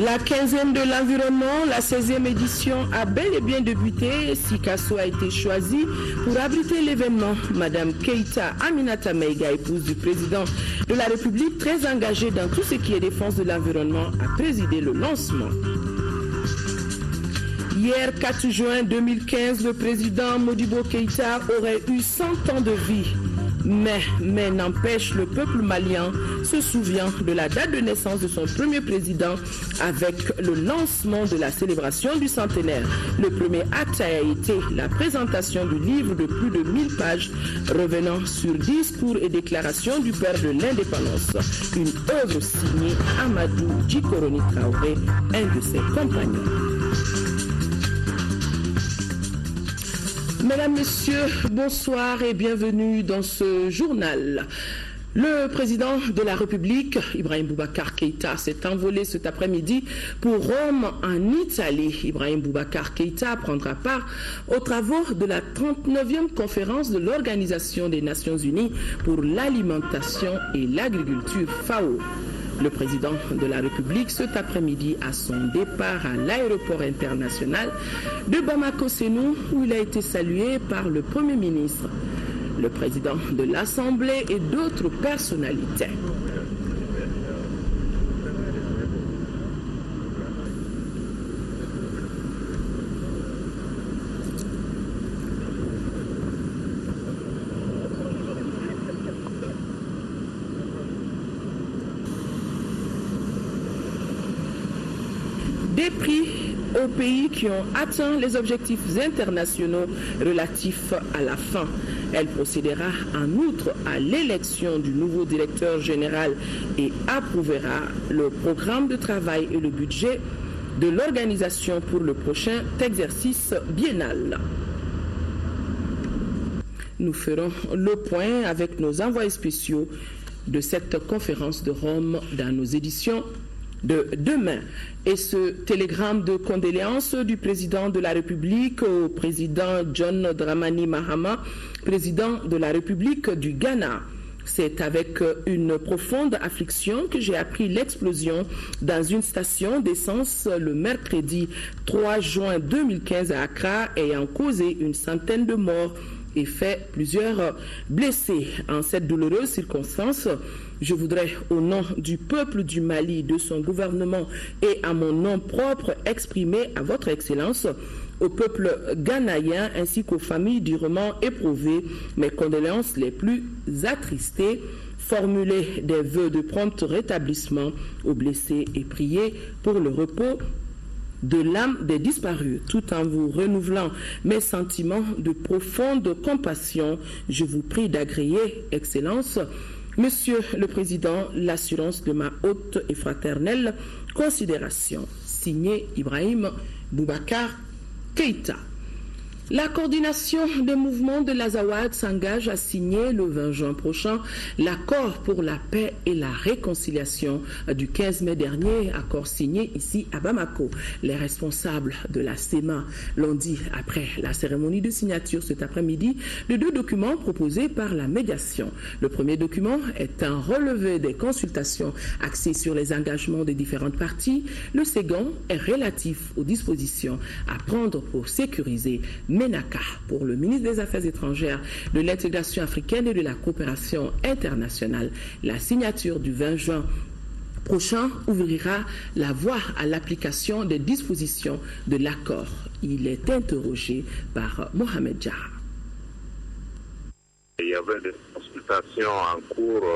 La quinzaine de l'environnement, la 16e édition a bel et bien débuté. Sikasso a été choisi pour abriter l'événement. Madame Keïta Aminata Maïga, épouse du président de la République, très engagée dans tout ce qui est défense de l'environnement, a présidé le lancement. Hier, 4 juin 2015, le président Modibo Keïta aurait eu 100 ans de vie. Mais n'empêche, le peuple malien se souvient de la date de naissance de son premier président avec le lancement de la célébration du centenaire. Le premier acte a été la présentation du livre de plus de 1000 pages revenant sur discours et déclarations du père de l'indépendance. Une œuvre signée Amadou Djikoroni Traoré, un de ses compagnons. Mesdames, Messieurs, bonsoir et bienvenue dans ce journal. Le président de la République, Ibrahim Boubacar Keïta, s'est envolé cet après-midi pour Rome, en Italie. Ibrahim Boubacar Keïta prendra part aux travaux de la 39e conférence de l'Organisation des Nations Unies pour l'alimentation et l'agriculture FAO. Le président de la République, cet après-midi, à son départ à l'aéroport international de Bamako-Sénou, où il a été salué par le Premier ministre, le président de l'Assemblée et d'autres personnalités. Des prix aux pays qui ont atteint les objectifs internationaux relatifs à la faim. Elle procédera en outre à l'élection du nouveau directeur général et approuvera le programme de travail et le budget de l'organisation pour le prochain exercice biennal. Nous ferons le point avec nos envoyés spéciaux de cette conférence de Rome dans nos éditions de demain. Et ce télégramme de condoléances du président de la République au président John Dramani Mahama, président de la République du Ghana. C'est avec une profonde affliction que j'ai appris l'explosion dans une station d'essence le mercredi 3 juin 2015 à Accra, ayant causé une centaine de morts et fait plusieurs blessés. En cette douloureuse circonstance, je voudrais, au nom du peuple du Mali, de son gouvernement et à mon nom propre, exprimer à votre Excellence, au peuple ghanéen ainsi qu'aux familles durement éprouvées, mes condoléances les plus attristées, formuler des vœux de prompt rétablissement aux blessés et prier pour le repos de l'âme des disparus. Tout en vous renouvelant mes sentiments de profonde compassion, je vous prie d'agréer, Excellence, Monsieur le Président, l'assurance de ma haute et fraternelle considération. Signé Ibrahim Boubacar Keïta. La coordination des mouvements de l'Azawad s'engage à signer le 20 juin prochain l'accord pour la paix et la réconciliation du 15 mai dernier, accord signé ici à Bamako. Les responsables de la SEMA l'ont dit après la cérémonie de signature cet après-midi de deux documents proposés par la médiation. Le premier document est un relevé des consultations axées sur les engagements des différentes parties. Le second est relatif aux dispositions à prendre pour sécuriser MENACA pour le ministre des Affaires étrangères, de l'intégration africaine et de la coopération internationale. La signature du 20 juin prochain ouvrira la voie à l'application des dispositions de l'accord. Il est interrogé par Mohamed Jarrah. Il y avait des consultations en cours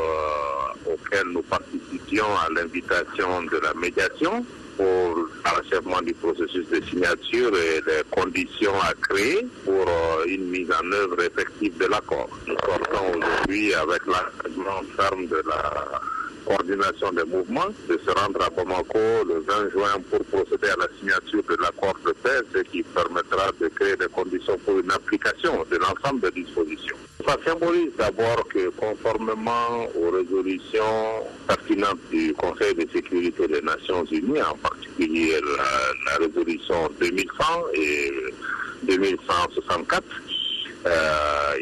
auxquelles nous participions à l'invitation de la médiation pour l'achèvement du processus de signature et les conditions à créer pour une mise en œuvre effective de l'accord. Nous sortons aujourd'hui avec l'engagement ferme de la coordination des mouvements de se rendre à Bamako le 20 juin pour procéder à la signature de l'accord de paix, ce qui permettra de créer des conditions pour une application de l'ensemble des dispositions. Ça symbolise d'abord que conformément aux résolutions pertinentes du Conseil de sécurité des Nations Unies, en particulier la résolution 2100 et 2164,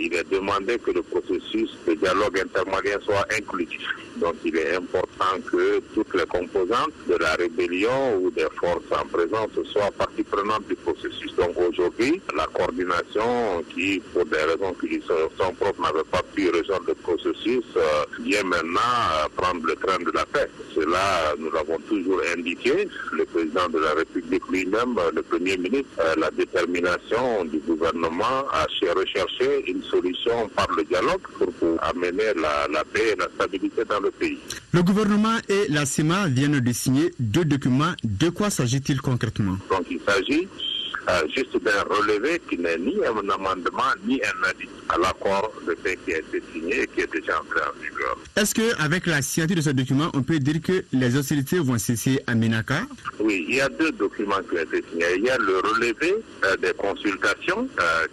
il il est demandé que le processus de dialogue intermalien soit inclusif. Donc il est important que toutes les composantes de la rébellion ou des forces en présence soient partie prenante du processus. Donc aujourd'hui, la coordination qui, pour des raisons qui sont propres, n'avait pas pu rejoindre le processus, vient maintenant prendre le train de la paix. Cela, nous l'avons toujours indiqué. Le président de la République lui-même, le Premier ministre, la détermination du gouvernement à rechercher une solution par le dialogue pour amener la paix et la stabilité dans le pays. Le gouvernement et la CEMA viennent de signer 2 documents. De quoi s'agit-il concrètement? Donc il s'agit juste d'un relevé qui n'est ni un amendement ni un avis à l'accord de paix qui a été signé et qui est déjà entré en vigueur. Est-ce qu'avec la signature de ce document, on peut dire que les hostilités vont cesser à Ménaka? Oui, il y a 2 documents qui ont été signés. Il y a le relevé des consultations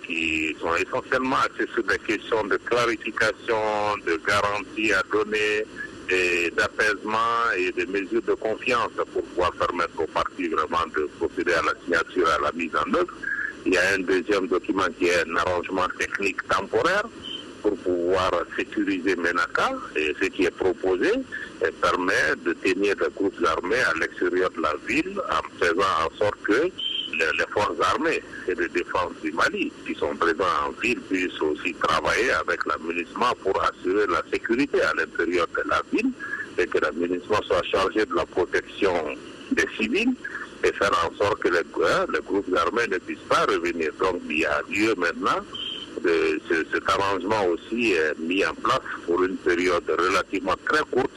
qui sont essentiellement axées sur des questions de clarification, de garantie à donner, et d'apaisement et de mesures de confiance pour pouvoir permettre aux partis vraiment de procéder à la signature et à la mise en œuvre. Il y a un deuxième document qui est un arrangement technique temporaire pour pouvoir sécuriser Ménaka, et ce qui est proposé permet de tenir les groupes armés à l'extérieur de la ville en faisant en sorte que les forces armées et de défense du Mali qui sont présents en ville puissent aussi travailler avec l'aménagement pour assurer la sécurité à l'intérieur de la ville et que l'aménagement soit chargé de la protection des civils et faire en sorte que les groupes armés ne puissent pas revenir. Donc il y a lieu maintenant cet arrangement aussi est mis en place pour une période relativement très courte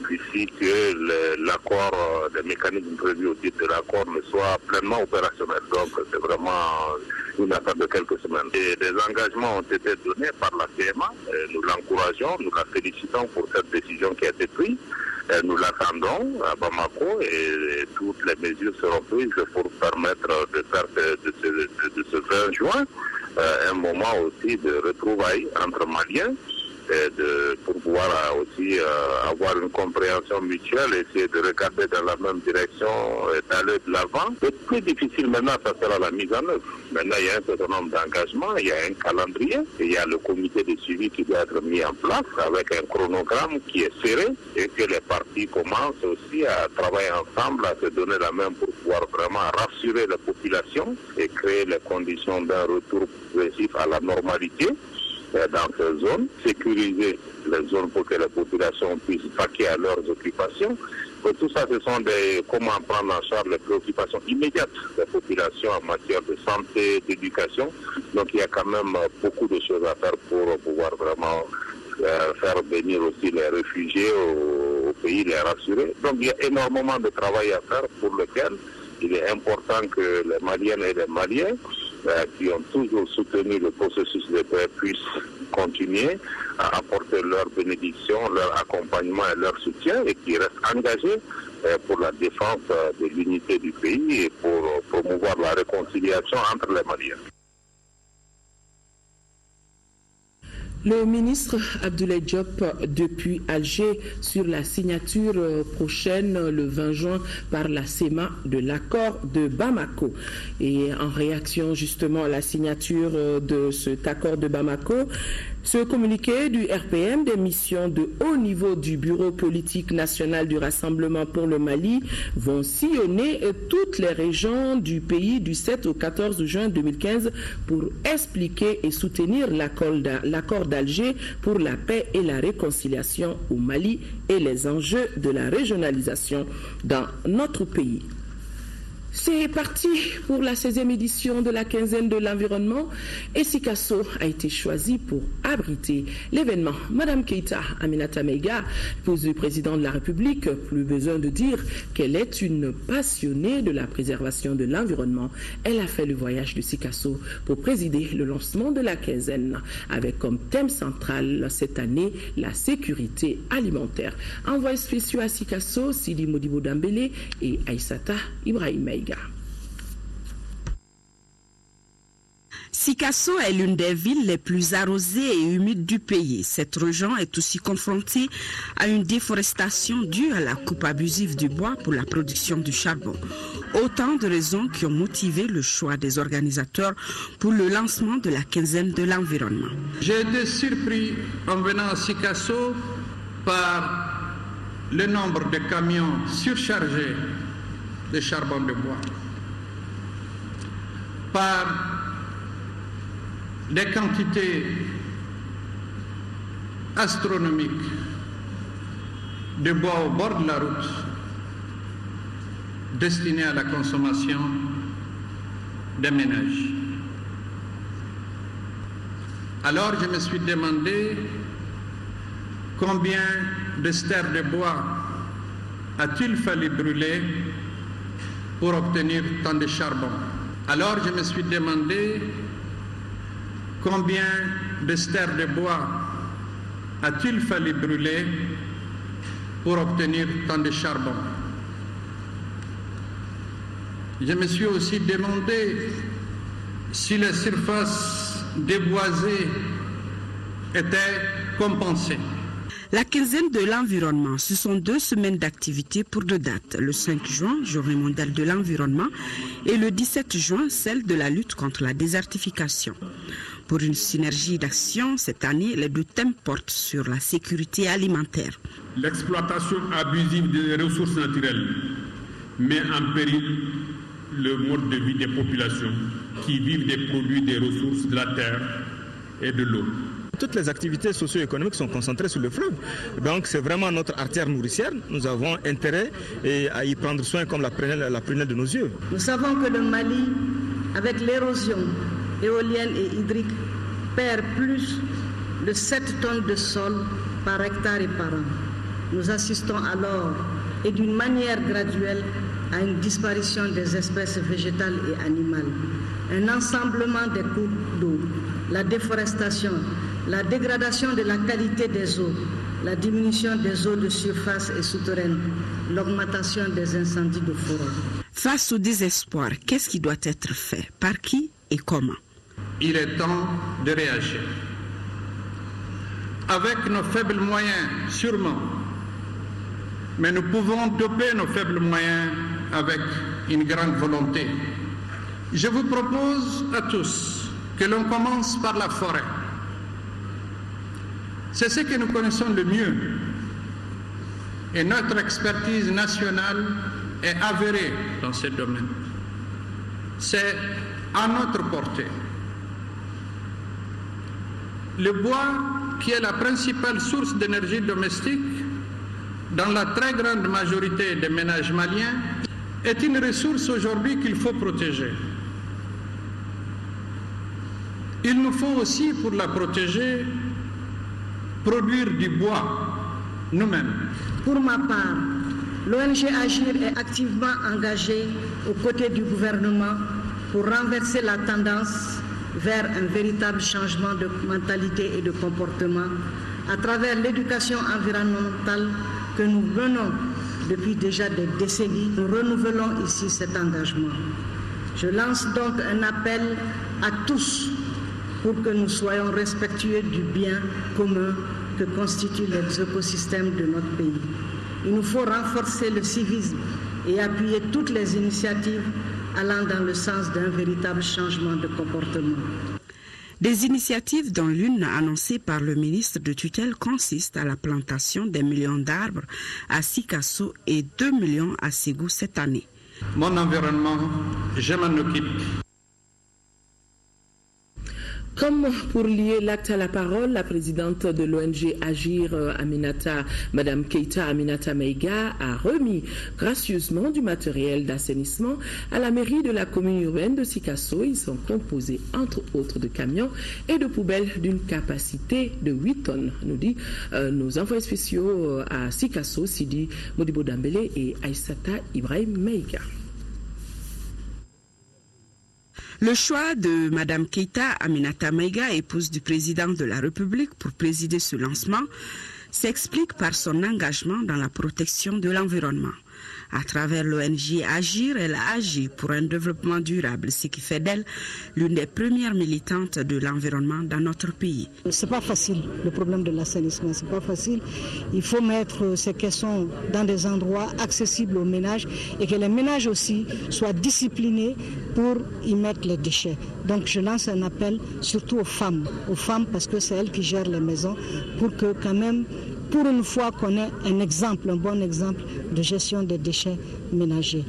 d'ici que l'accord, des mécanismes prévus au titre de l'accord ne soient pleinement opérationnels. Donc c'est vraiment une affaire de quelques semaines. Et des engagements ont été donnés par la CMA. Nous l'encourageons, nous la félicitons pour cette décision qui a été prise. Nous l'attendons à Bamako et toutes les mesures seront prises pour permettre de faire de ce 20 juin un moment aussi de retrouvailles entre Maliens pour pouvoir aussi avoir une compréhension mutuelle, essayer de regarder dans la même direction et d'aller de l'avant. Le plus difficile maintenant, ça sera la mise en œuvre. Maintenant, il y a un certain nombre d'engagements, il y a un calendrier, et il y a le comité de suivi qui doit être mis en place avec un chronogramme qui est serré et que les partis commencent aussi à travailler ensemble, à se donner la main pour pouvoir vraiment rassurer la population et créer les conditions d'un retour progressif à la normalité dans ces zones, sécuriser les zones pour que la population puisse vaquer à leurs occupations. Et tout ça, ce sont comment prendre en charge les préoccupations immédiates des populations en matière de santé, d'éducation. Donc il y a quand même beaucoup de choses à faire pour pouvoir vraiment faire venir aussi les réfugiés au pays, les rassurer. Donc il y a énormément de travail à faire pour lequel il est important que les Maliennes et les Maliens qui ont toujours soutenu le processus de paix puissent continuer à apporter leur bénédiction, leur accompagnement et leur soutien et qui restent engagés pour la défense de l'unité du pays et pour promouvoir la réconciliation entre les Maliens. Le ministre Abdoulaye Diop depuis Alger sur la signature prochaine le 20 juin par la CEMA de l'accord de Bamako. Et en réaction justement à la signature de cet accord de Bamako, ce communiqué du RPM des missions de haut niveau du Bureau politique national du Rassemblement pour le Mali vont sillonner toutes les régions du pays du 7 au 14 juin 2015 pour expliquer et soutenir l'accord d'Alger pour la paix et la réconciliation au Mali et les enjeux de la régionalisation dans notre pays. C'est parti pour la 16e édition de la quinzaine de l'environnement et Sikasso a été choisi pour abriter l'événement. Madame Keïta Aminata Meiga, épouse du président de la République, plus besoin de dire qu'elle est une passionnée de la préservation de l'environnement. Elle a fait le voyage de Sikasso pour présider le lancement de la quinzaine avec comme thème central cette année la sécurité alimentaire. Envoyés spéciaux à Sikasso, Sidi Modibo Dambélé et Aïssata Ibrahim Meiga. Sikasso est l'une des villes les plus arrosées et humides du pays. Cette région est aussi confrontée à une déforestation due à la coupe abusive du bois pour la production du charbon. Autant de raisons qui ont motivé le choix des organisateurs pour le lancement de la quinzaine de l'environnement. J'ai été surpris en venant à Sikasso par le nombre de camions surchargés de charbon de bois, par des quantités astronomiques de bois au bord de la route destinées à la consommation des ménages. Alors je me suis demandé combien de stères de bois a-t-il fallu brûler pour obtenir tant de charbon. Alors je me suis demandé combien de stères de bois a-t-il fallu brûler pour obtenir tant de charbon. Je me suis aussi demandé si les surfaces déboisées étaient compensées. La quinzaine de l'environnement, ce sont 2 semaines d'activité pour 2 dates. Le 5 juin, Journée mondiale de l'environnement, et le 17 juin, celle de la lutte contre la désertification. Pour une synergie d'action, cette année, les 2 thèmes portent sur la sécurité alimentaire. L'exploitation abusive des ressources naturelles met en péril le mode de vie des populations qui vivent des produits des ressources de la terre et de l'eau. Toutes les activités socio-économiques sont concentrées sur le fleuve. Donc c'est vraiment notre artère nourricière. Nous avons intérêt à y prendre soin comme la prunelle de nos yeux. Nous savons que le Mali, avec l'érosion éolienne et hydrique, perd plus de 7 tonnes de sol par hectare et par an. Nous assistons alors, et d'une manière graduelle, à une disparition des espèces végétales et animales. Un ensemblement des cours d'eau, la déforestation, la dégradation de la qualité des eaux, la diminution des eaux de surface et souterraines, l'augmentation des incendies de forêt. Face au désespoir, qu'est-ce qui doit être fait? Par qui et comment? Il est temps de réagir. Avec nos faibles moyens, sûrement, mais nous pouvons doper nos faibles moyens avec une grande volonté. Je vous propose à tous que l'on commence par la forêt. C'est ce que nous connaissons le mieux. Et notre expertise nationale est avérée dans ce domaine. C'est à notre portée. Le bois, qui est la principale source d'énergie domestique dans la très grande majorité des ménages maliens, est une ressource aujourd'hui qu'il faut protéger. Il nous faut aussi, pour la protéger, produire du bois nous-mêmes. Pour ma part, l'ONG Agir est activement engagée aux côtés du gouvernement pour renverser la tendance vers un véritable changement de mentalité et de comportement à travers l'éducation environnementale que nous menons depuis déjà des décennies. Nous renouvelons ici cet engagement. Je lance donc un appel à tous pour que nous soyons respectueux du bien commun que constituent les écosystèmes de notre pays. Il nous faut renforcer le civisme et appuyer toutes les initiatives allant dans le sens d'un véritable changement de comportement. Des initiatives dont l'une annoncée par le ministre de tutelle consiste à la plantation des millions d'arbres à Sikasso et 2 millions à Ségou cette année. Mon environnement, je m'en occupe. Comme pour lier l'acte à la parole, la présidente de l'ONG Agir, Madame Keita Aminata Meiga, a remis gracieusement du matériel d'assainissement à la mairie de la commune urbaine de Sikasso. Ils sont composés entre autres de camions et de poubelles d'une capacité de 8 tonnes, nous dit nos envoyés spéciaux à Sikasso, Sidi Modibo Dambele et Aïssata Ibrahim Meiga. Le choix de Mme Keita Aminata Meiga, épouse du président de la République, pour présider ce lancement s'explique par son engagement dans la protection de l'environnement. À travers l'ONG Agir, elle a agi pour un développement durable, ce qui fait d'elle l'une des premières militantes de l'environnement dans notre pays. C'est pas facile, le problème de l'assainissement, c'est pas facile. Il faut mettre ces questions dans des endroits accessibles aux ménages et que les ménages aussi soient disciplinés pour y mettre les déchets. Donc je lance un appel surtout aux femmes parce que c'est elles qui gèrent les maisons, pour que quand même, pour une fois qu'on ait un bon exemple de gestion des déchets ménagers.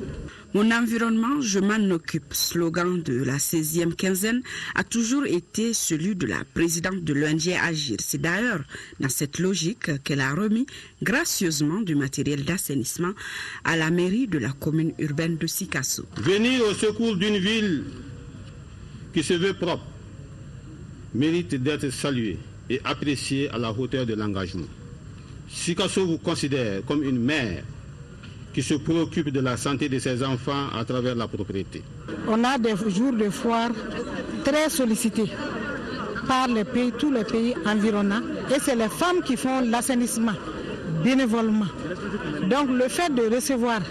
Mon environnement, je m'en occupe, slogan de la 16e quinzaine, a toujours été celui de la présidente de l'ONG Agir. C'est d'ailleurs dans cette logique qu'elle a remis gracieusement du matériel d'assainissement à la mairie de la commune urbaine de Sikasso. Venir au secours d'une ville qui se veut propre mérite d'être salué et apprécié à la hauteur de l'engagement. Sikasso vous considère comme une mère qui se préoccupe de la santé de ses enfants à travers la propriété. On a des jours de foire très sollicités par tous les pays environnants, et c'est les femmes qui font l'assainissement bénévolement. Donc le fait de recevoir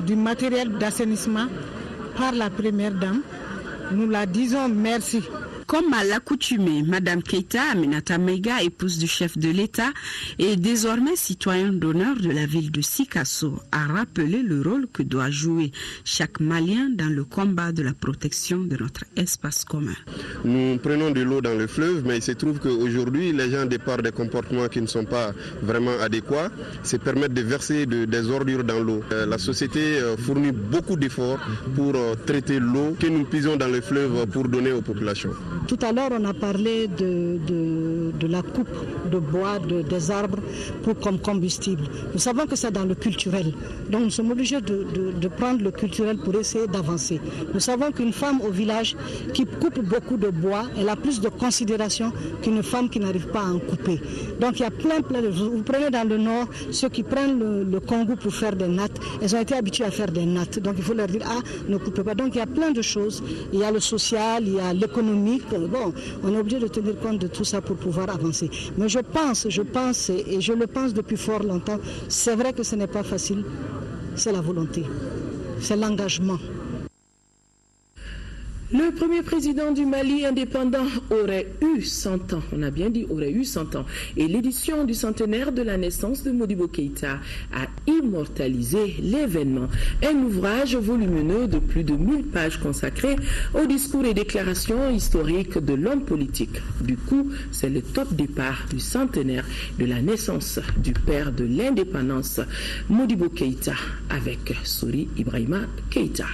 du matériel d'assainissement par la première dame, nous la disons merci. Comme à l'accoutumée, Madame Keïta Aminata Meiga, épouse du chef de l'État et désormais citoyen d'honneur de la ville de Sikasso, a rappelé le rôle que doit jouer chaque Malien dans le combat de la protection de notre espace commun. Nous prenons de l'eau dans le fleuve, mais il se trouve qu'aujourd'hui, les gens départent des comportements qui ne sont pas vraiment adéquats, se permettent de verser des ordures dans l'eau. La société fournit beaucoup d'efforts pour traiter l'eau que nous puisons dans le fleuve pour donner aux populations. Tout à l'heure, on a parlé de la coupe de bois des arbres comme combustible. Nous savons que c'est dans le culturel. Donc nous sommes obligés de prendre le culturel pour essayer d'avancer. Nous savons qu'une femme au village qui coupe beaucoup de bois, elle a plus de considération qu'une femme qui n'arrive pas à en couper. Donc il y a plein de... Vous prenez dans le nord, ceux qui prennent le Congo pour faire des nattes, elles ont été habituées à faire des nattes. Donc il faut leur dire, ne coupez pas. Donc il y a plein de choses. Il y a le social, il y a l'économique. Bon, on est obligé de tenir compte de tout ça pour pouvoir avancer. Mais je pense, et je le pense depuis fort longtemps, c'est vrai que ce n'est pas facile, c'est la volonté, c'est l'engagement. Le premier président du Mali indépendant aurait eu 100 ans, on a bien dit aurait eu 100 ans, et l'édition du centenaire de la naissance de Modibo Keïta a immortalisé l'événement. Un ouvrage volumineux de plus de 1000 pages consacré aux discours et déclarations historiques de l'homme politique. Du coup, c'est le top départ du centenaire de la naissance du père de l'indépendance, Modibo Keïta, avec Sori Ibrahima Keïta.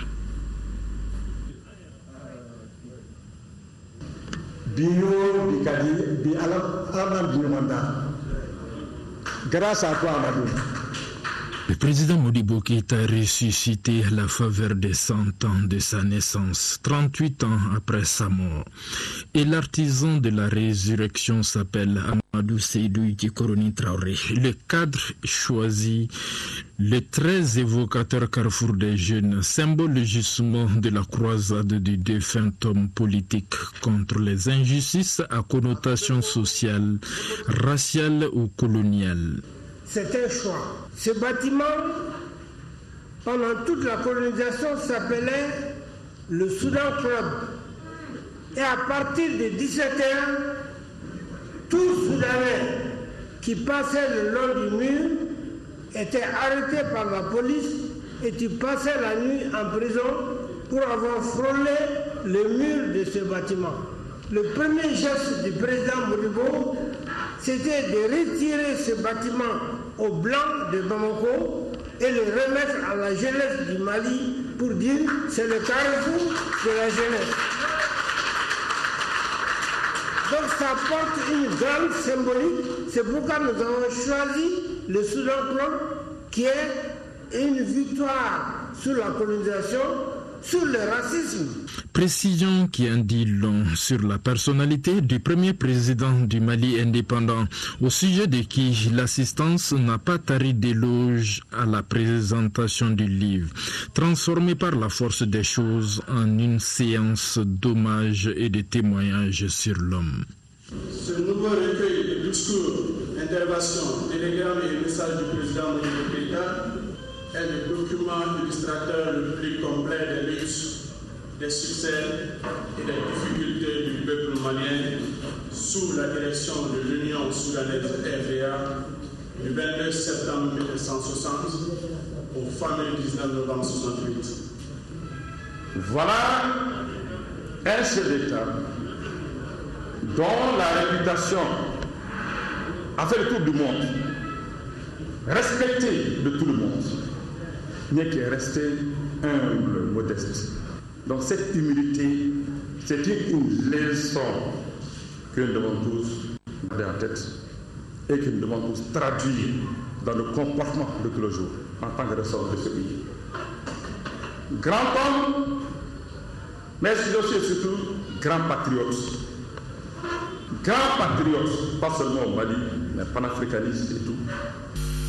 Grâce à toi, Amadou. Le président Modibo Keïta a ressuscité à la faveur des 100 ans de sa naissance, 38 ans après sa mort. Et l'artisan de la résurrection s'appelle Amadou Seydou Ikikoroni Traoré. Le cadre choisi, le très évocateur carrefour des jeunes, symbole justement de la croisade du défunt homme politique contre les injustices à connotation sociale, raciale ou coloniale. C'est un choix. Ce bâtiment, pendant toute la colonisation, s'appelait le Soudan Club. Et à partir de 17h, tout Soudanais qui passait le long du mur était arrêté par la police et tu passais la nuit en prison pour avoir frôlé le mur de ce bâtiment. Le premier geste du président Modibo, c'était de retirer ce bâtiment aux Blancs de Bamako et le remettre à la jeunesse du Mali pour dire c'est le carrefour de la jeunesse. Donc ça porte une grande symbolique. C'est pourquoi nous avons choisi le Soudan Club qui est une victoire sur la colonisation, sur le racisme. Précision qui en dit long sur la personnalité du premier président du Mali indépendant, au sujet de qui l'assistance n'a pas tari d'éloge à la présentation du livre, transformé par la force des choses en une séance d'hommage et de témoignages sur l'homme. Ce nouveau recueil de discours, interventions, télégrammes et messages du président Modibo Keïta est le document illustrateur le plus complet des luttes, des succès et des difficultés du peuple malien sous la direction de l'Union soudanaise RDA du 29 septembre 1960 au fameux 19 novembre 1968. Voilà un chef d'État dont la réputation a fait le tour du monde, respecté de tout le monde, mais qui est resté humble, modeste. Donc cette humilité, c'est une leçon que nous devons tous garder en tête et que nous devons tous traduire dans le comportement de tous les jours en tant que ressort de ce pays. Grand homme, mais aussi et surtout grand patriote. Grand patriote, pas seulement au Mali, mais panafricaniste et tout.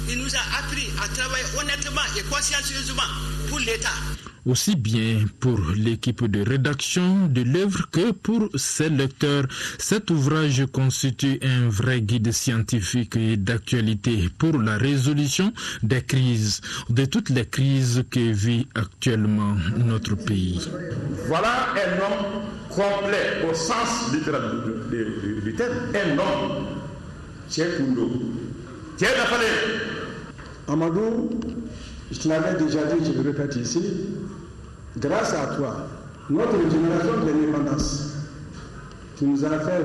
Il nous a appris à travailler honnêtement et consciencieusement pour l'État. Aussi bien pour l'équipe de rédaction de l'œuvre que pour ses lecteurs, cet ouvrage constitue un vrai guide scientifique et d'actualité pour la résolution des crises, de toutes les crises que vit actuellement notre pays. Voilà un homme complet au sens littéral du terme, un homme, Cheikh Koundou, Cheikh Dafale. Amadou, je te l'avais déjà dit, je le répète ici, grâce à toi, notre génération de l'indépendance, qui nous a fait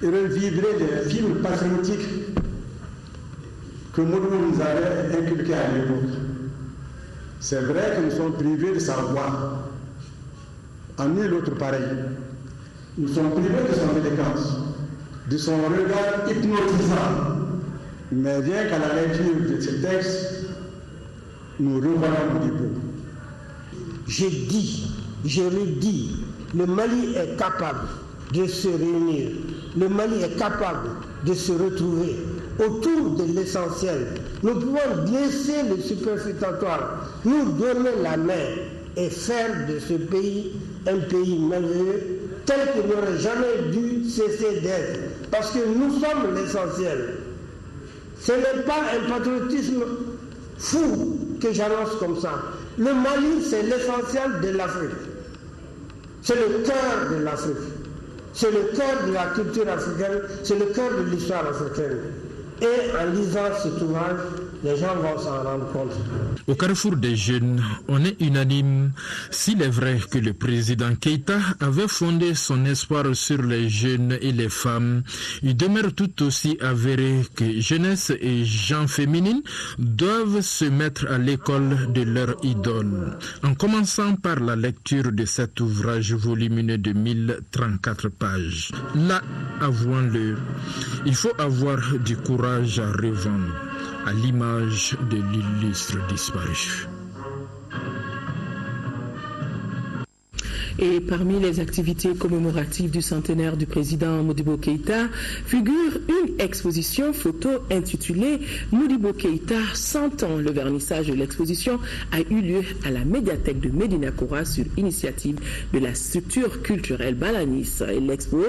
revivre des films patriotiques que Modibo nous avait inculqués à l'époque. C'est vrai que nous sommes privés de sa voix, en nul autre pareil. Nous sommes privés de son élégance, de son regard hypnotisant. Mais rien qu'à la lecture de ce texte, nous revoilà Modibo. J'ai dit, je redis, le Mali est capable de se réunir, le Mali est capable de se retrouver autour de l'essentiel. Nous pouvons laisser le superfétatoire, nous donner la main et faire de ce pays un pays merveilleux tel qu'il n'aurait jamais dû cesser d'être. Parce que nous sommes l'essentiel. Ce n'est pas un patriotisme fou que j'annonce comme ça. Le Mali, c'est l'essentiel de l'Afrique. C'est le cœur de l'Afrique. C'est le cœur de la culture africaine. C'est le cœur de l'histoire africaine. Et en lisant cet ouvrage, les gens vont s'en rendre compte. Au carrefour des jeunes, on est unanime. S'il est vrai que le président Keïta avait fondé son espoir sur les jeunes et les femmes, il demeure tout aussi avéré que jeunesse et gens féminines doivent se mettre à l'école de leur idole. En commençant par la lecture de cet ouvrage volumineux de 1034 pages. Là, avouons-le, il faut avoir du courage à revendre, à l'image de l'illustre disparu. Et parmi les activités commémoratives du centenaire du président Modibo Keïta figure une exposition photo intitulée Modibo Keïta 100 ans. Le vernissage de l'exposition a eu lieu à la médiathèque de Médina Koura sur initiative de la structure culturelle Balanis. Et l'expo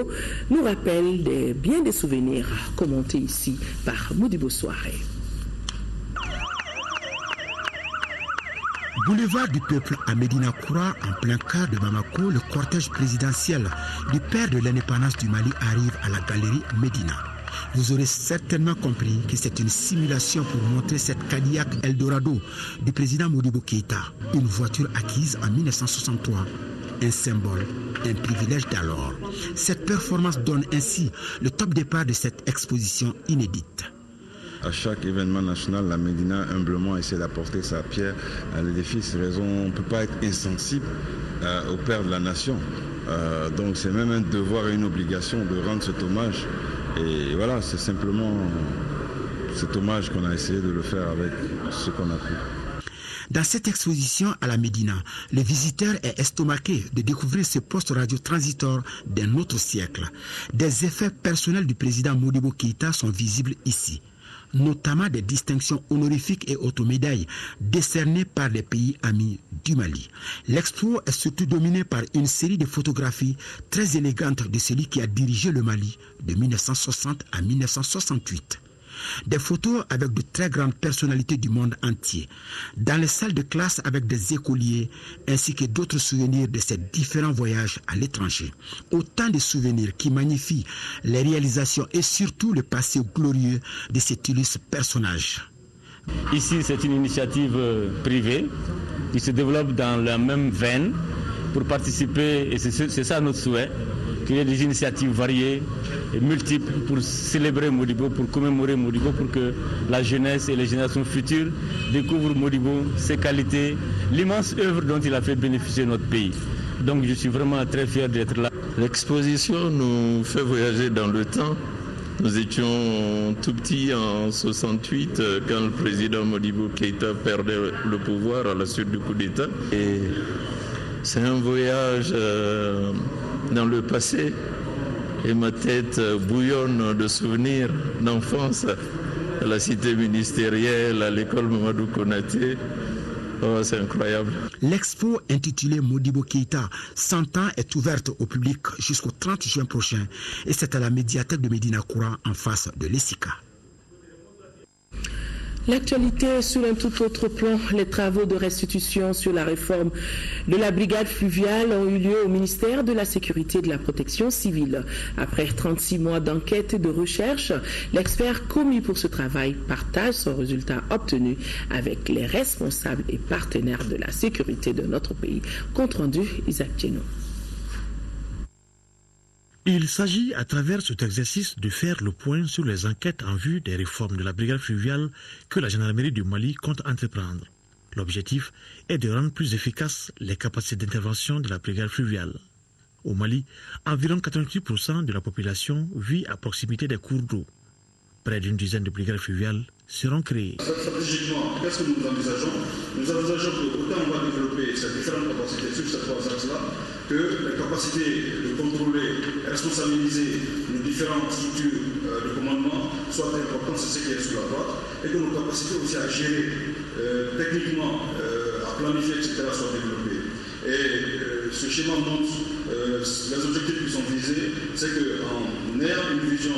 nous rappelle bien des souvenirs commentés ici par Modibo Soare. Boulevard du Peuple à Médina Koura, en plein cœur de Bamako, le cortège présidentiel du père de l'indépendance du Mali arrive à la galerie Médina. Vous aurez certainement compris que c'est une simulation pour montrer cette Cadillac Eldorado du président Modibo Keïta, une voiture acquise en 1963. Un symbole, un privilège d'alors. Cette performance donne ainsi le top départ de cette exposition inédite. À chaque événement national, la Médina humblement essaie d'apporter sa pierre à l'édifice. On ne peut pas être insensible au père de la nation. Donc c'est même un devoir et une obligation de rendre cet hommage. Et voilà, c'est simplement cet hommage qu'on a essayé de le faire avec ce qu'on a pu. Dans cette exposition à la Médina, le visiteur est estomaqué de découvrir ce poste radio transitoire d'un autre siècle. Des effets personnels du président Modibo Keïta sont visibles ici, notamment des distinctions honorifiques et automédailles décernées par les pays amis du Mali. L'expo est surtout dominée par une série de photographies très élégantes de celui qui a dirigé le Mali de 1960 à 1968. Des photos avec de très grandes personnalités du monde entier. Dans les salles de classe avec des écoliers, ainsi que d'autres souvenirs de ces différents voyages à l'étranger. Autant de souvenirs qui magnifient les réalisations et surtout le passé glorieux de cet illustre personnage. Ici, c'est une initiative privée qui se développe dans la même veine pour participer, et c'est ça notre souhait, qu'il y ait des initiatives variées et multiples pour célébrer Modibo, pour commémorer Modibo, pour que la jeunesse et les générations futures découvrent Modibo, ses qualités, l'immense œuvre dont il a fait bénéficier notre pays. Donc je suis vraiment très fier d'être là. L'exposition nous fait voyager dans le temps. Nous étions tout petits en 68 quand le président Modibo Keïta perdait le pouvoir à la suite du coup d'État. Et c'est un voyage dans le passé et ma tête bouillonne de souvenirs d'enfance à la cité ministérielle, à l'école Mamadou Konaté. Oh, c'est incroyable. L'expo intitulée Modibo Keïta 100 ans est ouverte au public jusqu'au 30 juin prochain et c'est à la médiathèque de Médina Koura en face de l'ESICA. L'actualité sur un tout autre plan, les travaux de restitution sur la réforme de la brigade fluviale ont eu lieu au ministère de la Sécurité et de la Protection civile. Après 36 mois d'enquête et de recherche, l'expert commis pour ce travail partage son résultat obtenu avec les responsables et partenaires de la sécurité de notre pays. Compte rendu, Isaac Tchéno. Il s'agit à travers cet exercice de faire le point sur les enquêtes en vue des réformes de la brigade fluviale que la gendarmerie du Mali compte entreprendre. L'objectif est de rendre plus efficaces les capacités d'intervention de la brigade fluviale. Au Mali, environ 88% de la population vit à proximité des cours d'eau. Près d'une dizaine de brigades fluviales seront créées. Stratégiquement, qu'est-ce que nous envisageons? Nous envisageons que autant on va développer ces différentes capacités sur ces trois axes-là, que la capacité de contrôler et responsabiliser nos différentes structures de commandement soit importante, c'est ce qui est sur la droite, et que nos capacités aussi à gérer techniquement, à planifier, etc. soient développées. Et ce schéma montre les objectifs qui sont visés, c'est qu'en ayant une vision,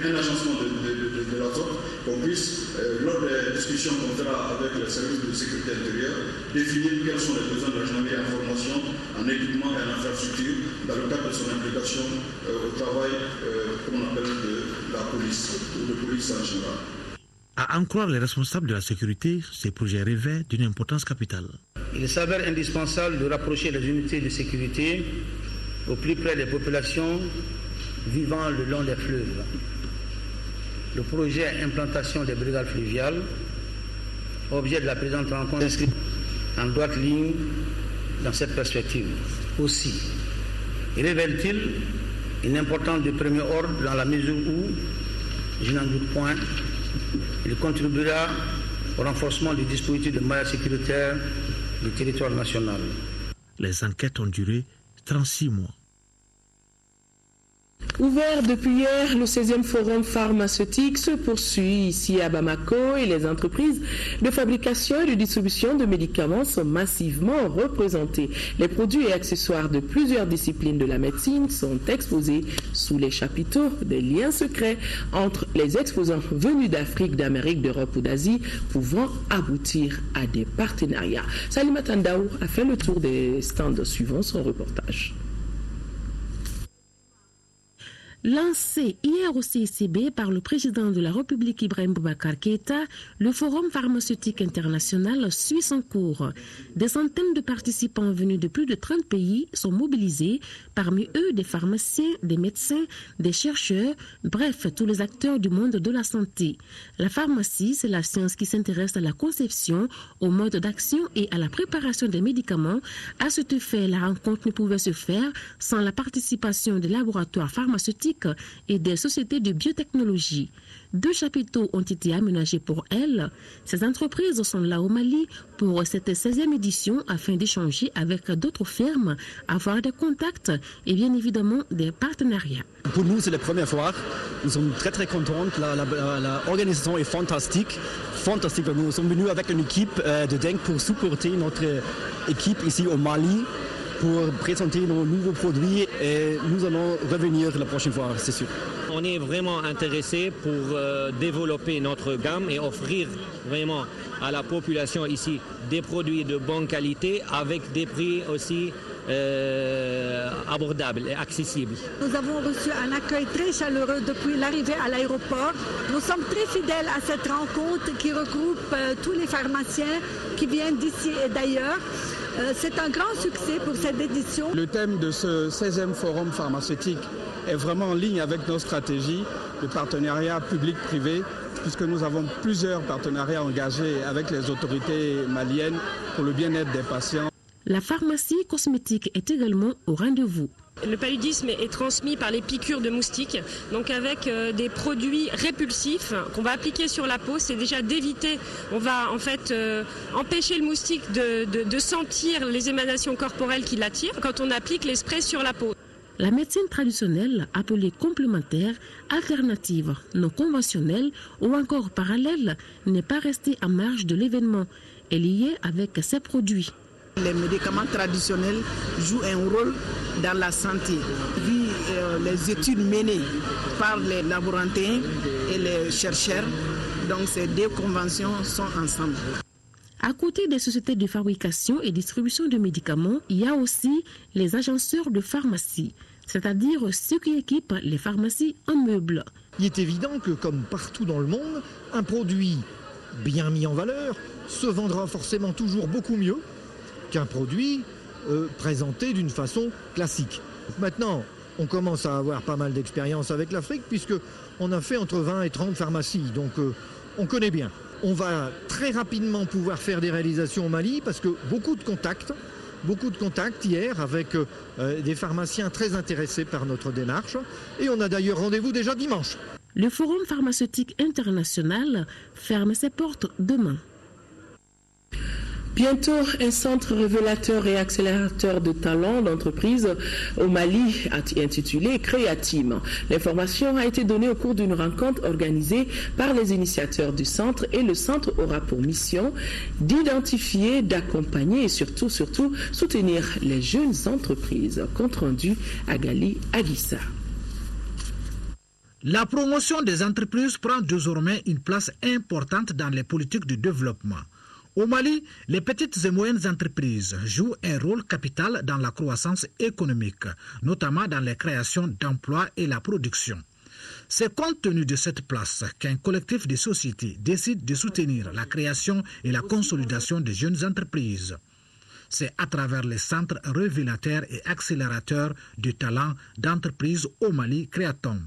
un agencement de la sorte, qu'on puisse, lors des discussions qu'on fera avec les services de sécurité intérieure, définir quels sont les besoins de la gendarmerie en formation, en équipement et en infrastructure, dans le cadre de son implication au travail, comme on appelle, de la police, ou de police en général. À en croire les responsables de la sécurité, ces projets revêtent d'une importance capitale. Il s'avère indispensable de rapprocher les unités de sécurité au plus près des populations vivant le long des fleuves. Le projet implantation des brigades fluviales, objet de la présente rencontre, s'inscrit en droite ligne dans cette perspective. Aussi, révèle-t-il une importance de premier ordre dans la mesure où, je n'en doute point, il contribuera au renforcement du dispositif de maillage sécuritaire du territoire national. Les enquêtes ont duré 36 mois. Ouvert depuis hier, le 16e forum pharmaceutique se poursuit ici à Bamako et les entreprises de fabrication et de distribution de médicaments sont massivement représentées. Les produits et accessoires de plusieurs disciplines de la médecine sont exposés sous les chapiteaux des liens secrets entre les exposants venus d'Afrique, d'Amérique, d'Europe ou d'Asie, pouvant aboutir à des partenariats. Salima Tandaou a fait le tour des stands suivant son reportage. Lancé hier au CICB par le président de la République Ibrahim Boubacar Keïta, le Forum pharmaceutique international suit son cours. Des centaines de participants venus de plus de 30 pays sont mobilisés, parmi eux des pharmaciens, des médecins, des chercheurs, bref, tous les acteurs du monde de la santé. La pharmacie, c'est la science qui s'intéresse à la conception, au mode d'action et à la préparation des médicaments. À cet effet, la rencontre ne pouvait se faire sans la participation des laboratoires pharmaceutiques et des sociétés de biotechnologie. 2 chapiteaux ont été aménagés pour elles. Ces entreprises sont là au Mali pour cette 16e édition afin d'échanger avec d'autres firmes, avoir des contacts et bien évidemment des partenariats. Pour nous, c'est la première fois. Nous sommes très contents. L'organisation est fantastique. Nous sommes venus avec une équipe de dingue pour supporter notre équipe ici au Mali. pour présenter nos nouveaux produits et nous allons revenir la prochaine fois, c'est sûr. On est vraiment intéressé pour développer notre gamme et offrir vraiment à la population ici des produits de bonne qualité avec des prix aussi abordables et accessibles. Nous avons reçu un accueil très chaleureux depuis l'arrivée à l'aéroport. Nous sommes très fidèles à cette rencontre qui regroupe tous les pharmaciens qui viennent d'ici et d'ailleurs. C'est un grand succès pour cette édition. Le thème de ce 16e forum pharmaceutique est vraiment en ligne avec nos stratégies de partenariat public-privé, puisque nous avons plusieurs partenariats engagés avec les autorités maliennes pour le bien-être des patients. La pharmacie cosmétique est également au rendez-vous. Le paludisme est transmis par les piqûres de moustiques, donc avec des produits répulsifs qu'on va appliquer sur la peau. C'est déjà d'éviter, on va en fait empêcher le moustique de sentir les émanations corporelles qui l'attirent quand on applique les sprays sur la peau. La médecine traditionnelle, appelée complémentaire, alternative, non conventionnelle ou encore parallèle, n'est pas restée en marge de l'événement. Elle y est avec ses produits. Les médicaments traditionnels jouent un rôle dans la santé. Vu les études menées par les laborantins et les chercheurs, donc ces deux conventions sont ensemble. À côté des sociétés de fabrication et distribution de médicaments, il y a aussi les agenceurs de pharmacie, c'est-à-dire ceux qui équipent les pharmacies en meubles. Il est évident que, comme partout dans le monde, un produit bien mis en valeur se vendra forcément toujours beaucoup mieux qu'un produit présenté d'une façon classique. Maintenant, on commence à avoir pas mal d'expérience avec l'Afrique puisqu'on a fait entre 20 et 30 pharmacies, donc on connaît bien. On va très rapidement pouvoir faire des réalisations au Mali parce que beaucoup de contacts hier avec des pharmaciens très intéressés par notre démarche et on a d'ailleurs rendez-vous déjà dimanche. Le Forum pharmaceutique international ferme ses portes demain. Bientôt, un centre révélateur et accélérateur de talents d'entreprise au Mali intitulé Créatim. L'information a été donnée au cours d'une rencontre organisée par les initiateurs du centre et le centre aura pour mission d'identifier, d'accompagner et surtout soutenir les jeunes entreprises. Compte rendu à Gali Aguissa. La promotion des entreprises prend désormais une place importante dans les politiques de développement. Au Mali, les petites et moyennes entreprises jouent un rôle capital dans la croissance économique, notamment dans les créations d'emplois et la production. C'est compte tenu de cette place qu'un collectif de sociétés décide de soutenir la création et la consolidation des jeunes entreprises. C'est à travers les centres révélateurs et accélérateurs de talents d'entreprises au Mali, Créatom.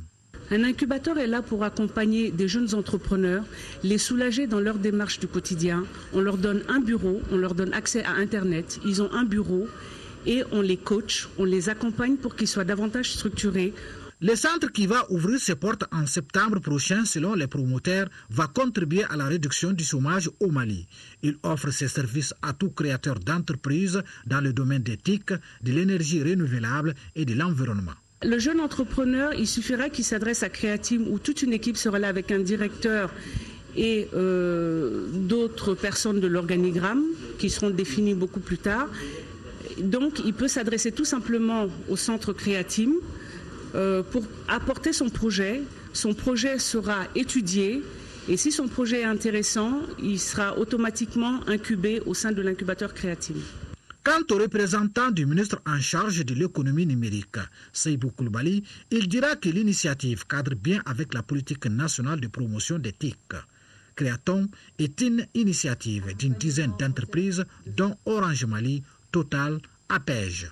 Un incubateur est là pour accompagner des jeunes entrepreneurs, les soulager dans leur démarche du quotidien. On leur donne un bureau, on leur donne accès à Internet, ils ont un bureau et on les coach, on les accompagne pour qu'ils soient davantage structurés. Le centre qui va ouvrir ses portes en septembre prochain, selon les promoteurs, va contribuer à la réduction du chômage au Mali. Il offre ses services à tout créateur d'entreprise dans le domaine d'éthique, de l'énergie renouvelable et de l'environnement. Le jeune entrepreneur, il suffirait qu'il s'adresse à Créatim où toute une équipe sera là avec un directeur et d'autres personnes de l'organigramme qui seront définies beaucoup plus tard. Donc il peut s'adresser tout simplement au centre Créatim pour apporter son projet. Son projet sera étudié et si son projet est intéressant, il sera automatiquement incubé au sein de l'incubateur Créatim. Quant au représentant du ministre en charge de l'économie numérique, Seibou Koulibaly, il dira que l'initiative cadre bien avec la politique nationale de promotion d'éthique. Créatom est une initiative d'une dizaine d'entreprises dont Orange Mali, Total, APEJ.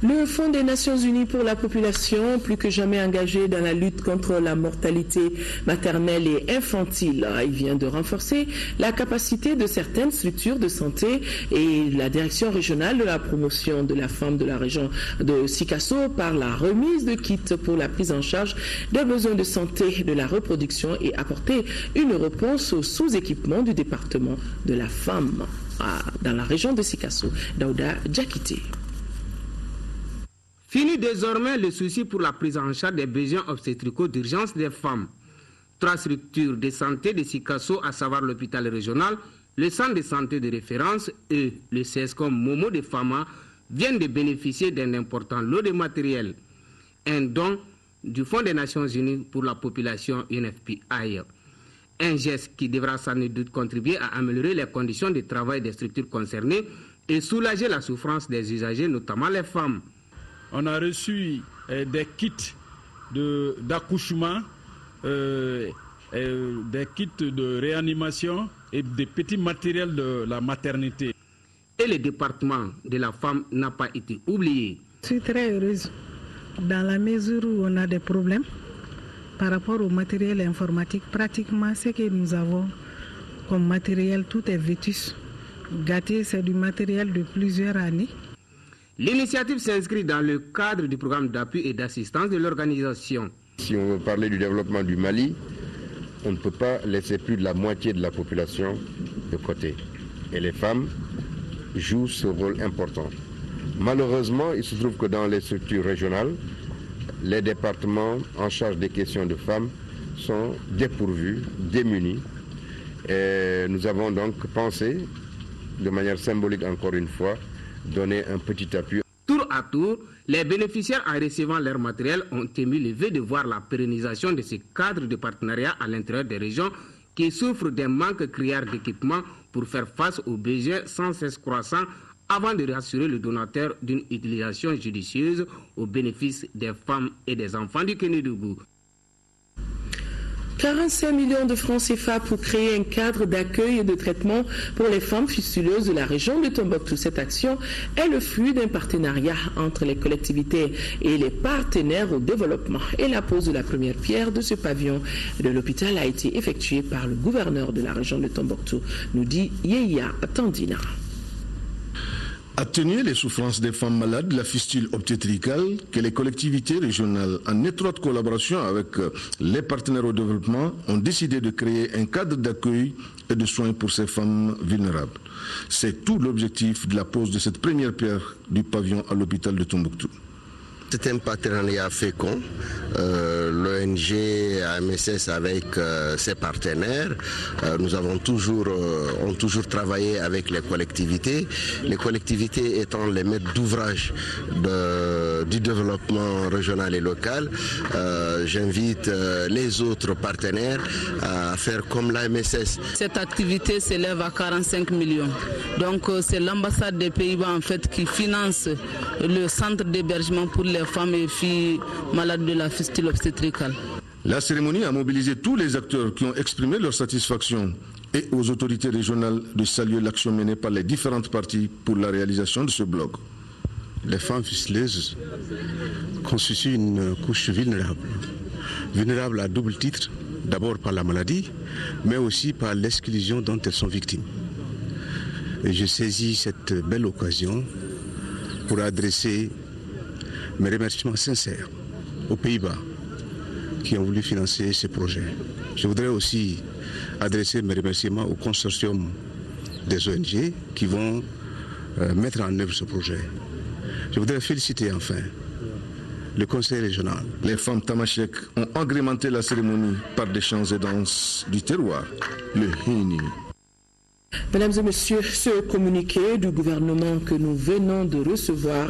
Le Fonds des Nations Unies pour la population, plus que jamais engagé dans la lutte contre la mortalité maternelle et infantile, il vient de renforcer la capacité de certaines structures de santé et la direction régionale de la promotion de la femme de la région de Sikasso par la remise de kits pour la prise en charge des besoins de santé de la reproduction et apporter une réponse au sous-équipement du département de la femme dans la région de Sikasso. Daouda Djakité. Fini désormais le souci pour la prise en charge des besoins obstétricaux d'urgence des femmes. 3 structures de santé de Sikasso, à savoir l'hôpital régional, Le centre de santé de référence et le CESCOM Momo de Fama viennent de bénéficier d'un important lot de matériel, un don du Fonds des Nations Unies pour la population UNFPI. Un geste qui devra sans doute contribuer à améliorer les conditions de travail des structures concernées et soulager la souffrance des usagers, notamment les femmes. On a reçu des kits d'accouchement, des kits de réanimation et des petits matériels de la maternité. Et le département de la femme n'a pas été oublié. Je suis très heureuse dans la mesure où on a des problèmes par rapport au matériel informatique. Pratiquement ce que nous avons comme matériel, tout est vétus. Gâté, c'est du matériel de plusieurs années. L'initiative s'inscrit dans le cadre du programme d'appui et d'assistance de l'organisation. Si on veut parler du développement du Mali, on ne peut pas laisser plus de la moitié de la population de côté. Et les femmes jouent ce rôle important. Malheureusement, il se trouve que dans les structures régionales, les départements en charge des questions de femmes sont dépourvus, démunis. Et nous avons donc pensé, de manière symbolique encore une fois, donner un petit appui. Tour à tour, les bénéficiaires en recevant leur matériel ont émis le vœu de voir la pérennisation de ces cadres de partenariat à l'intérieur des régions qui souffrent d'un manque criard d'équipement pour faire face aux besoins sans cesse croissants avant de rassurer le donateur d'une utilisation judicieuse au bénéfice des femmes et des enfants du Kénédougou. 45 millions de francs CFA pour créer un cadre d'accueil et de traitement pour les femmes fistuleuses de la région de Tombouctou. Cette action est le fruit d'un partenariat entre les collectivités et les partenaires au développement. Et la pose de la première pierre de ce pavillon de l'hôpital a été effectuée par le gouverneur de la région de Tombouctou, nous dit Yeya Tandina. Atténuer les souffrances des femmes malades de la fistule obstétricale que les collectivités régionales, en étroite collaboration avec les partenaires au développement, ont décidé de créer un cadre d'accueil et de soins pour ces femmes vulnérables. C'est tout l'objectif de la pose de cette première pierre du pavillon à l'hôpital de Tombouctou. C'est un partenariat fécond. L'ONG AMSS avec ses partenaires, nous avons toujours travaillé avec les collectivités étant les maîtres d'ouvrage du développement régional et local. J'invite les autres partenaires à faire comme l'AMSS. Cette activité s'élève à 45 millions. Donc c'est l'ambassade des Pays-Bas en fait qui finance le centre d'hébergement pour les femmes et filles malades de la fistule obstétricale. La cérémonie a mobilisé tous les acteurs qui ont exprimé leur satisfaction et aux autorités régionales de saluer l'action menée par les différentes parties pour la réalisation de ce bloc. Les femmes fisteleuses constituent une couche vulnérable à double titre, d'abord par la maladie, mais aussi par l'exclusion dont elles sont victimes. Et je saisis cette belle occasion pour adresser mes remerciements sincères aux Pays-Bas qui ont voulu financer ce projet. Je voudrais aussi adresser mes remerciements au consortium des ONG qui vont mettre en œuvre ce projet. Je voudrais féliciter enfin le conseil régional. Les femmes tamashek ont agrémenté la cérémonie par des chants et danses du terroir, le hini. Mesdames et messieurs, ce communiqué du gouvernement que nous venons de recevoir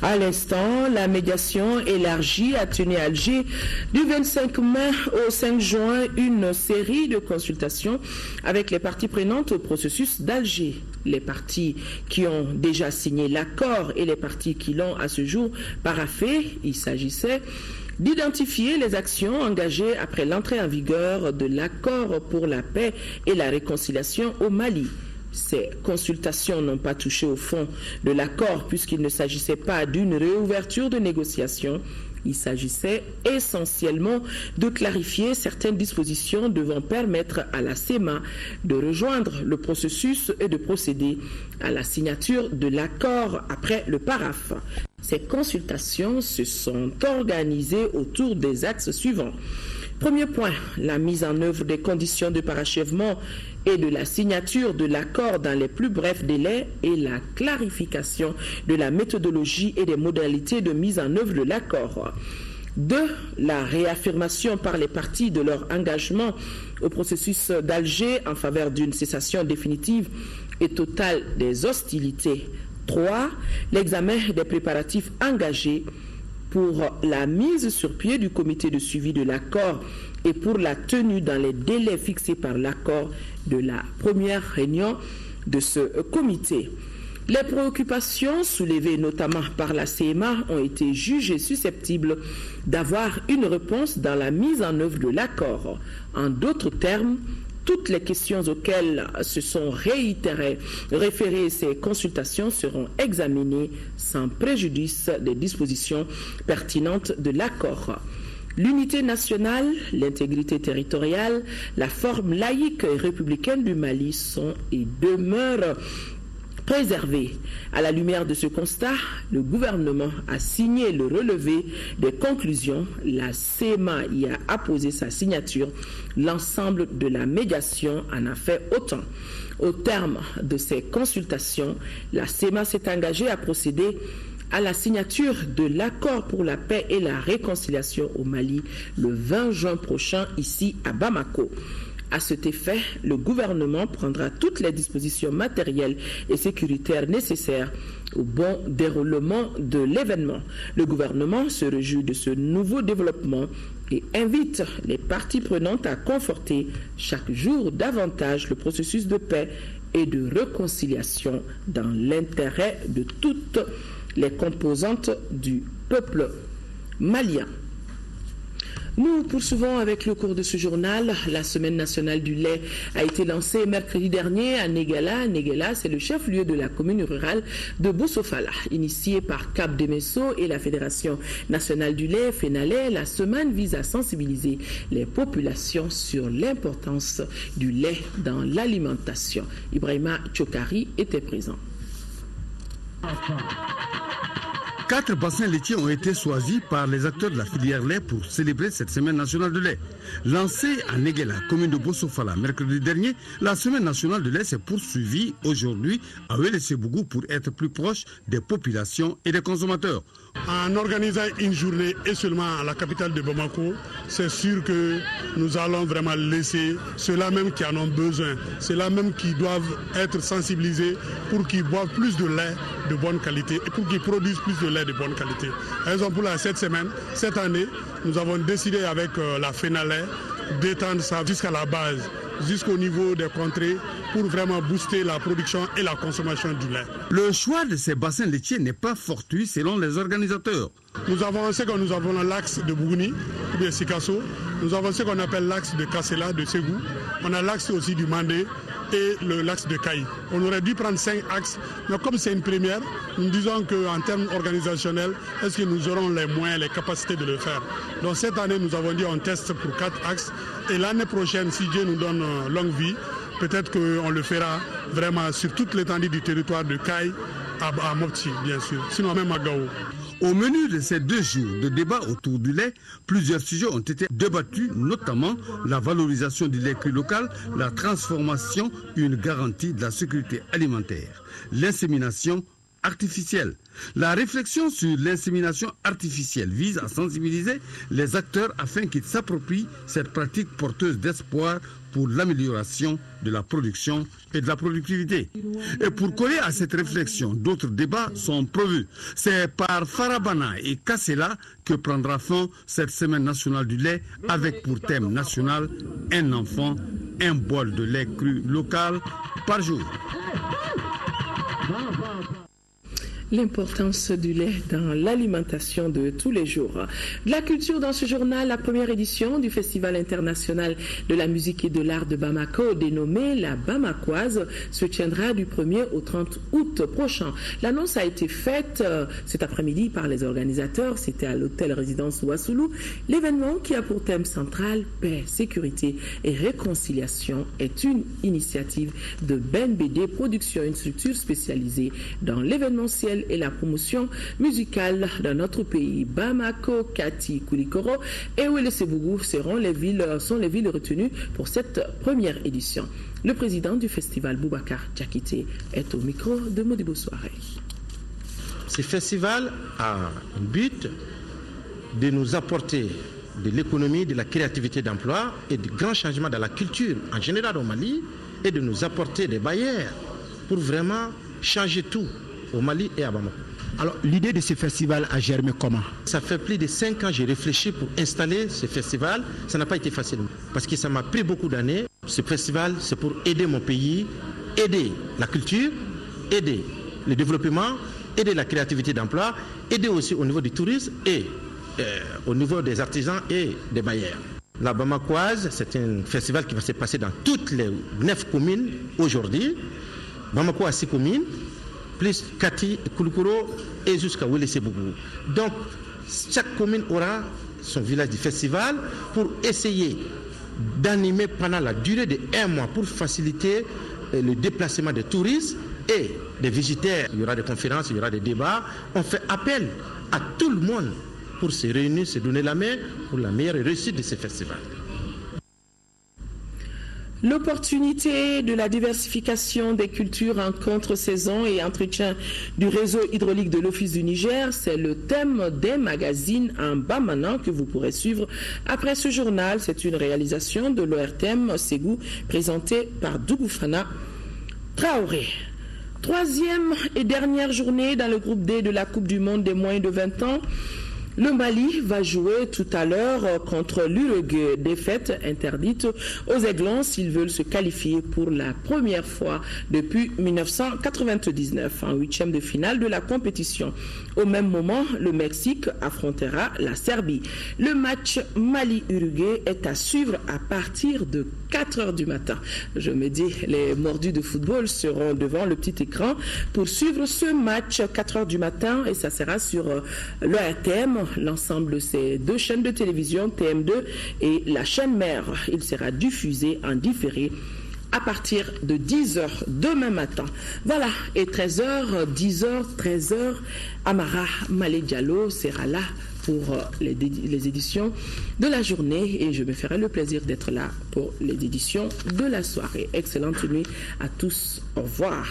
à l'instant, la médiation élargie a tenu à Alger du 25 mai au 5 juin une série de consultations avec les parties prenantes au processus d'Alger. Les parties qui ont déjà signé l'accord et les parties qui l'ont à ce jour paraphé. Il s'agissait d'identifier les actions engagées après l'entrée en vigueur de l'accord pour la paix et la réconciliation au Mali. Ces consultations n'ont pas touché au fond de l'accord puisqu'il ne s'agissait pas d'une réouverture de négociations. Il s'agissait essentiellement de clarifier certaines dispositions devant permettre à la CEMA de rejoindre le processus et de procéder à la signature de l'accord après le paraphe. Ces consultations se sont organisées autour des axes suivants. Premier point, la mise en œuvre des conditions de parachèvement et de la signature de l'accord dans les plus brefs délais et la clarification de la méthodologie et des modalités de mise en œuvre de l'accord. de la réaffirmation par les partis de leur engagement au processus d'Alger en faveur d'une cessation définitive et totale des hostilités. 3. L'examen des préparatifs engagés pour la mise sur pied du comité de suivi de l'accord et pour la tenue dans les délais fixés par l'accord de la première réunion de ce comité. Les préoccupations soulevées notamment par la CMA ont été jugées susceptibles d'avoir une réponse dans la mise en œuvre de l'accord. En d'autres termes, toutes les questions auxquelles se sont référées ces consultations seront examinées sans préjudice des dispositions pertinentes de l'accord. L'unité nationale, l'intégrité territoriale, la forme laïque et républicaine du Mali sont et demeurent préservés. À la lumière de ce constat, le gouvernement a signé le relevé des conclusions. La CMA y a apposé sa signature. L'ensemble de la médiation en a fait autant. Au terme de ces consultations, la CMA s'est engagée à procéder à la signature de l'accord pour la paix et la réconciliation au Mali le 20 juin prochain ici à Bamako. À cet effet, le gouvernement prendra toutes les dispositions matérielles et sécuritaires nécessaires au bon déroulement de l'événement. Le gouvernement se réjouit de ce nouveau développement et invite les parties prenantes à conforter chaque jour davantage le processus de paix et de réconciliation dans l'intérêt de toutes les composantes du peuple malien. Nous poursuivons avec le cours de ce journal. La Semaine nationale du lait a été lancée mercredi dernier à Négala. Négala, c'est le chef-lieu de la commune rurale de Boussofala. Initiée par Cap Demesso et la Fédération nationale du lait, FENALAIT, la semaine vise à sensibiliser les populations sur l'importance du lait dans l'alimentation. Ibrahima Tchokari était présent. 4 bassins laitiers ont été choisis par les acteurs de la filière lait pour célébrer cette semaine nationale de lait. Lancée à Négela, commune de Boussofala, mercredi dernier, la semaine nationale de lait s'est poursuivie aujourd'hui à Ouélé-Sébougou pour être plus proche des populations et des consommateurs. En organisant une journée et seulement à la capitale de Bamako, c'est sûr que nous allons vraiment laisser ceux-là même qui en ont besoin, ceux-là même qui doivent être sensibilisés pour qu'ils boivent plus de lait de bonne qualité et pour qu'ils produisent plus de lait de bonne qualité. Raison pour cette semaine, cette année, nous avons décidé avec la FENALAIT d'étendre ça jusqu'à la base, jusqu'au niveau des contrées pour vraiment booster la production et la consommation du lait. Le choix de ces bassins laitiers n'est pas fortuit selon les organisateurs. Nous avons l'axe de Bougouni, ou bien Sikasso, nous avons ce qu'on appelle l'axe de Kassela, de Ségou, on a l'axe aussi du Mandé et l'axe de Kaï. On aurait dû prendre 5 axes, mais comme c'est une première, nous disons qu'en termes organisationnels, est-ce que nous aurons les moyens, les capacités de le faire? Donc cette année, nous avons dit on teste pour 4 axes et l'année prochaine, si Dieu nous donne longue vie, peut-être qu'on le fera vraiment sur toute l'étendue du territoire de Kaï à Mopti, bien sûr, sinon même à Gao. Au menu de ces 2 jours de débat autour du lait, plusieurs sujets ont été débattus, notamment la valorisation du lait cru local, la transformation, une garantie de la sécurité alimentaire, l'insémination artificielle. La réflexion sur l'insémination artificielle vise à sensibiliser les acteurs afin qu'ils s'approprient cette pratique porteuse d'espoir pour l'amélioration de la production et de la productivité. Et pour coller à cette réflexion, d'autres débats sont prévus. C'est par Farabana et Kassela que prendra fin cette semaine nationale du lait avec pour thème national un enfant, un bol de lait cru local par jour. L'importance du lait dans l'alimentation de tous les jours. De la culture dans ce journal, la première édition du Festival international de la musique et de l'art de Bamako, dénommé la Bamakoise, se tiendra du 1er au 30 août prochain. L'annonce a été faite cet après-midi par les organisateurs. C'était à l'hôtel résidence Ouassoulou. L'événement, qui a pour thème central paix, sécurité et réconciliation, est une initiative de Ben BD Production, une structure spécialisée dans l'événementiel et la promotion musicale dans notre pays. Bamako, Kati, Koulikoro et Ouélé-Sébougou sont les villes retenues pour cette première édition. Le président du festival, Boubacar Diakité, est au micro de Modibo Soirée. Ce festival a un but de nous apporter de l'économie, de la créativité d'emploi et de grands changements dans la culture en général au Mali et de nous apporter des barrières pour vraiment changer tout au Mali et à Bamako. Alors, l'idée de ce festival a germé comment? Ça fait plus de 5 ans que j'ai réfléchi pour installer ce festival. Ça n'a pas été facile parce que ça m'a pris beaucoup d'années. Ce festival, c'est pour aider mon pays, aider la culture, aider le développement, aider la créativité d'emploi, aider aussi au niveau du tourisme et au niveau des artisans et des bailleurs. La Bamakoise, c'est un festival qui va se passer dans toutes les 9 communes aujourd'hui. Bamako a 6 communes, plus Kati, Kouloukoro et jusqu'à Ouélé-Sébougou. Donc, chaque commune aura son village du festival pour essayer d'animer pendant la durée de 1 mois pour faciliter le déplacement des touristes et des visiteurs. Il y aura des conférences, il y aura des débats. On fait appel à tout le monde pour se réunir, se donner la main pour la meilleure réussite de ce festival. L'opportunité de la diversification des cultures en contre-saison et entretien du réseau hydraulique de l'Office du Niger, c'est le thème des magazines en bamanan que vous pourrez suivre après ce journal. C'est une réalisation de l'ORTM Ségou présentée par Dougoufana Traoré. 3e et dernière journée dans le groupe D de la Coupe du Monde des moins de 20 ans. Le Mali va jouer tout à l'heure contre l'Uruguay, défaite interdite aux Aiglons s'ils veulent se qualifier pour la première fois depuis 1999 en 8e de finale de la compétition. Au même moment, le Mexique affrontera la Serbie. Le match Mali-Uruguay est à suivre à partir de 4 heures du matin. Je me dis, les mordus de football seront devant le petit écran pour suivre ce match 4 heures du matin et ça sera sur l'ORTM. L'ensemble de ces 2 chaînes de télévision, TM2 et la chaîne mère. Il sera diffusé en différé à partir de 10h demain matin. Voilà, et 13h, 10h, 13h, Amara Malé Diallo sera là pour les éditions de la journée et je me ferai le plaisir d'être là pour les éditions de la soirée. Excellente nuit à tous. Au revoir.